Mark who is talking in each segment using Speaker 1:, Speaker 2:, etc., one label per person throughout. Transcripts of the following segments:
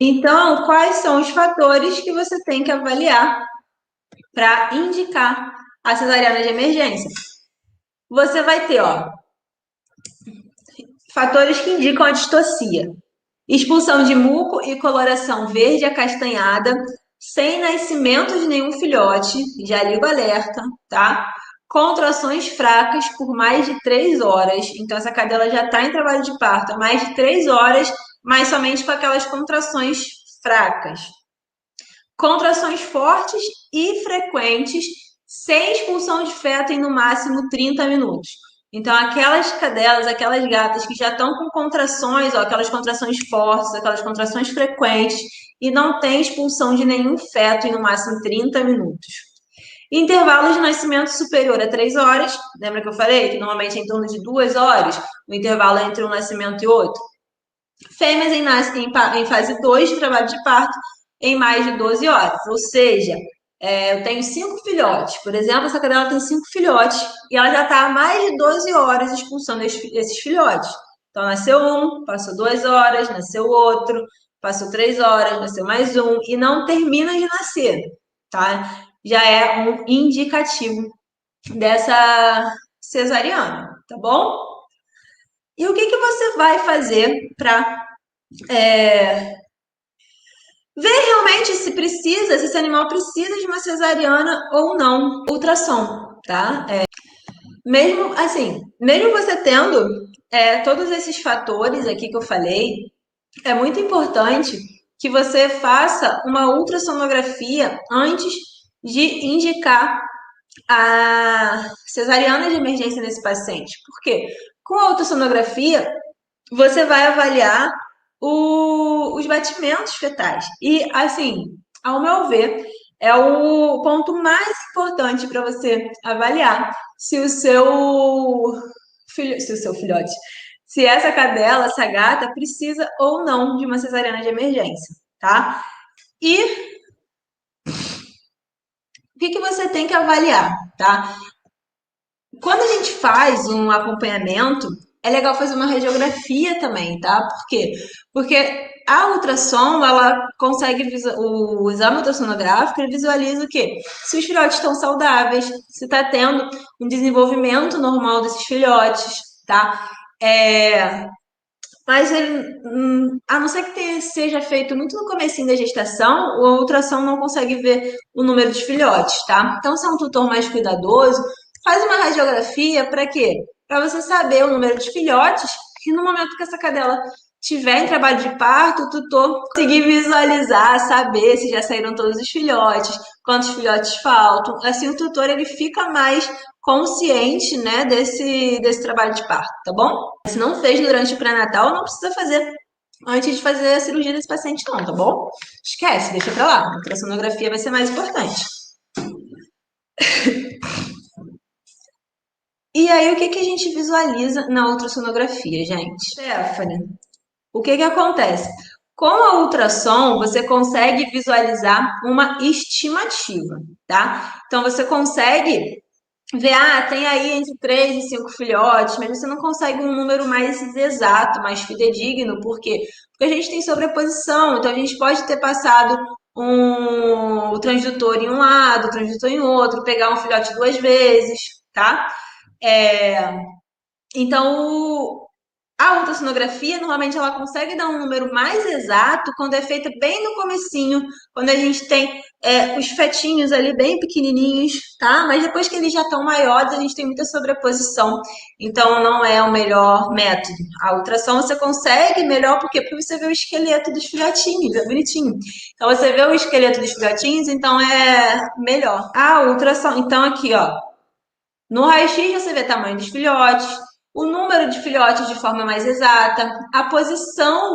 Speaker 1: Então, quais são os fatores que você tem que avaliar para indicar a cesariana de emergência? Você vai ter, ó, fatores que indicam a distocia. Expulsão de muco e coloração verde acastanhada, sem nascimento de nenhum filhote, já ligo alerta, tá? Contrações fracas por mais de 3 horas. Então, essa cadela já está em trabalho de parto há mais de 3 horas, mas somente com aquelas contrações fracas. Contrações fortes e frequentes, sem expulsão de feto em no máximo 30 minutos. Então, aquelas cadelas, aquelas gatas que já estão com contrações, ó, aquelas contrações fortes, aquelas contrações frequentes, e não tem expulsão de nenhum feto em no máximo 30 minutos. Intervalo de nascimento superior a 3 horas. Lembra que eu falei que normalmente é em torno de 2 horas o intervalo entre um nascimento e outro? Fêmeas em fase 2 de trabalho de parto em mais de 12 horas. Ou seja, eu tenho 5 filhotes. Por exemplo, essa cadela tem 5 filhotes e ela já está há mais de 12 horas expulsando esses filhotes. Então, nasceu um, passou 2 horas, nasceu outro, passou 3 horas, nasceu mais um e não termina de nascer, tá? Já é um indicativo dessa cesariana, tá bom? E o que você vai fazer para ver realmente se precisa, se esse animal precisa de uma cesariana ou não, ultrassom, tá? Mesmo assim, mesmo você tendo todos esses fatores aqui que eu falei, é muito importante que você faça uma ultrassonografia antes de indicar a cesariana de emergência nesse paciente. Por quê? Com a ultrassonografia, você vai avaliar os batimentos fetais. E, assim, ao meu ver, é o ponto mais importante para você avaliar se o seu filhote, se essa cadela, essa gata, precisa ou não de uma cesariana de emergência, tá? E o que você tem que avaliar, tá? Quando a gente faz um acompanhamento, é legal fazer uma radiografia também, tá? Por quê? Porque a ultrassom, ela consegue, o exame ultrassonográfico, ele visualiza o quê? Se os filhotes estão saudáveis, se está tendo um desenvolvimento normal desses filhotes, tá? Mas ele, a não ser que seja feito muito no comecinho da gestação, o ultrassom não consegue ver o número de filhotes, tá? Então, se é um tutor mais cuidadoso, faz uma radiografia para quê? Para você saber o número de filhotes e no momento que essa cadela tiver em trabalho de parto, o tutor conseguir visualizar, saber se já saíram todos os filhotes, quantos filhotes faltam. Assim, o tutor ele fica mais consciente, né, desse trabalho de parto, tá bom? Se não fez durante o pré-natal, não precisa fazer antes de fazer a cirurgia desse paciente, não, tá bom? Esquece, deixa pra lá. A ultrassonografia vai ser mais importante. E aí, o que a gente visualiza na ultrassonografia, gente? Stephanie, o que acontece? Com a ultrassom, você consegue visualizar uma estimativa, tá? Então, você consegue ver, tem aí entre 3 e 5 filhotes, mas você não consegue um número mais exato, mais fidedigno, por quê? Porque a gente tem sobreposição, então a gente pode ter passado o transdutor em um lado, o transdutor em outro, pegar um filhote 2 vezes, tá? É, então, a ultrassonografia, normalmente, ela consegue dar um número mais exato quando é feita bem no comecinho, quando a gente tem os fetinhos ali bem pequenininhos, tá? Mas depois que eles já estão maiores, a gente tem muita sobreposição, então não é o melhor método. A ultrassom você consegue melhor, por quê? Porque você vê o esqueleto dos filhotinhos, é bonitinho. Então você vê o esqueleto dos filhotinhos, então é melhor. A ultrassom, então aqui, ó, no raio-x você vê o tamanho dos filhotes, o número de filhotes de forma mais exata, a posição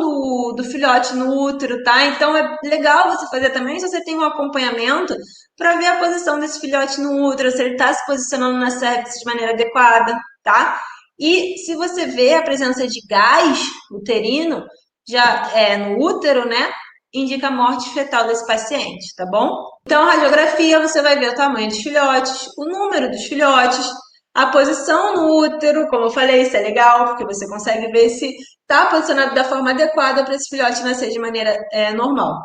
Speaker 1: do filhote no útero, tá? Então é legal você fazer também se você tem um acompanhamento para ver a posição desse filhote no útero, se ele está se posicionando na cervix de maneira adequada, tá? E se você vê a presença de gás uterino, já no útero, né? Indica a morte fetal desse paciente, tá bom? Então, a radiografia, você vai ver o tamanho dos filhotes, o número dos filhotes, A posição no útero, como eu falei, isso é legal, porque você consegue ver se está posicionado da forma adequada para esse filhote nascer de maneira normal.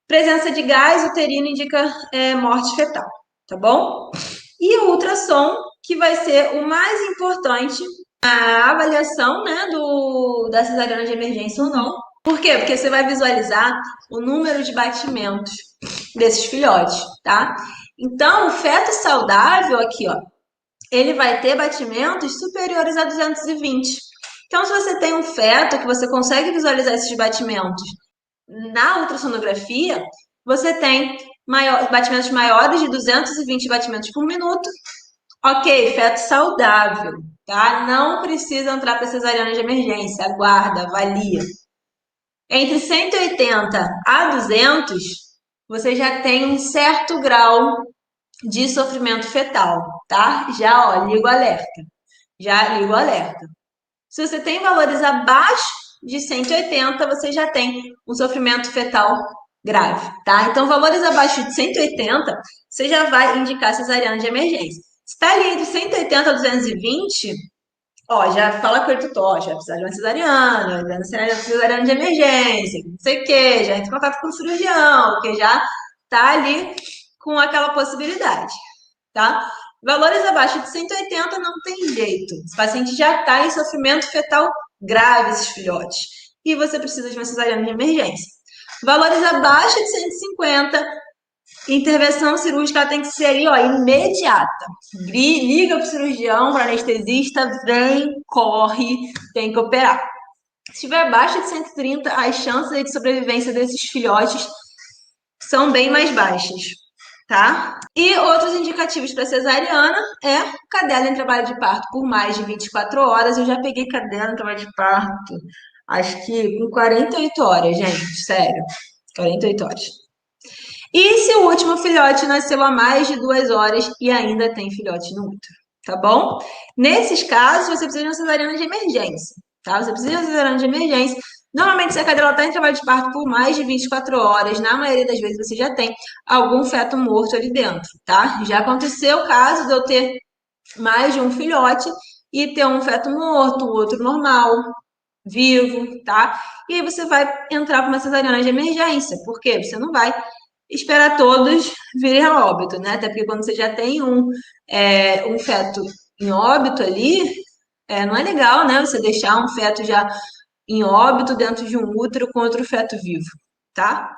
Speaker 1: Presença de gás uterino indica morte fetal, tá bom? E o ultrassom, que vai ser o mais importante, a avaliação, né, da cesariana de emergência ou não. Por quê? Porque você vai visualizar o número de batimentos desses filhotes, tá? Então, o feto saudável aqui, ó, ele vai ter batimentos superiores a 220. Então, se você tem um feto que você consegue visualizar esses batimentos na ultrassonografia, você tem batimentos maiores de 220 batimentos por minuto. Ok, feto saudável, tá? Não precisa entrar para cesariana de emergência, aguarda, avalia. Entre 180 a 200, você já tem um certo grau de sofrimento fetal, tá? Já, ó, liga o alerta. Já liga o alerta. Se você tem valores abaixo de 180, você já tem um sofrimento fetal grave, tá? Então, valores abaixo de 180, você já vai indicar cesariana de emergência. Se está ali entre 180 a 220, ó, já fala com o tutor, já precisa de uma cesariana de emergência, não sei o quê, já entra em contato com o cirurgião, porque já tá ali com aquela possibilidade, tá? Valores abaixo de 180 não tem jeito. Esse paciente já está em sofrimento fetal grave, esses filhotes. E você precisa de uma cesariana de emergência. Valores abaixo de 150, intervenção cirúrgica tem que ser ali, ó, imediata. Liga para o cirurgião, para o anestesista, vem, corre, tem que operar. Se estiver abaixo de 130, as chances de sobrevivência desses filhotes são bem mais baixas, tá? E outros indicativos para cesariana é cadela em trabalho de parto por mais de 24 horas. Eu já peguei cadela em trabalho de parto, acho que com 48 horas, gente, sério, 48 horas. E se o último filhote nasceu há mais de 2 horas e ainda tem filhote no útero, tá bom? Nesses casos, você precisa de uma cesariana de emergência, tá? Você precisa de uma cesariana de emergência. Normalmente, se a cadela está em trabalho de parto por mais de 24 horas, na maioria das vezes você já tem algum feto morto ali dentro, tá? Já aconteceu o caso de eu ter mais de um filhote e ter um feto morto, o outro normal, vivo, tá? E aí você vai entrar com uma cesariana de emergência, porque você não vai esperar todos virem a óbito, né? Até porque quando você já tem um feto em óbito ali, não é legal, né? Você deixar um feto já em óbito dentro de um útero com outro feto vivo, tá?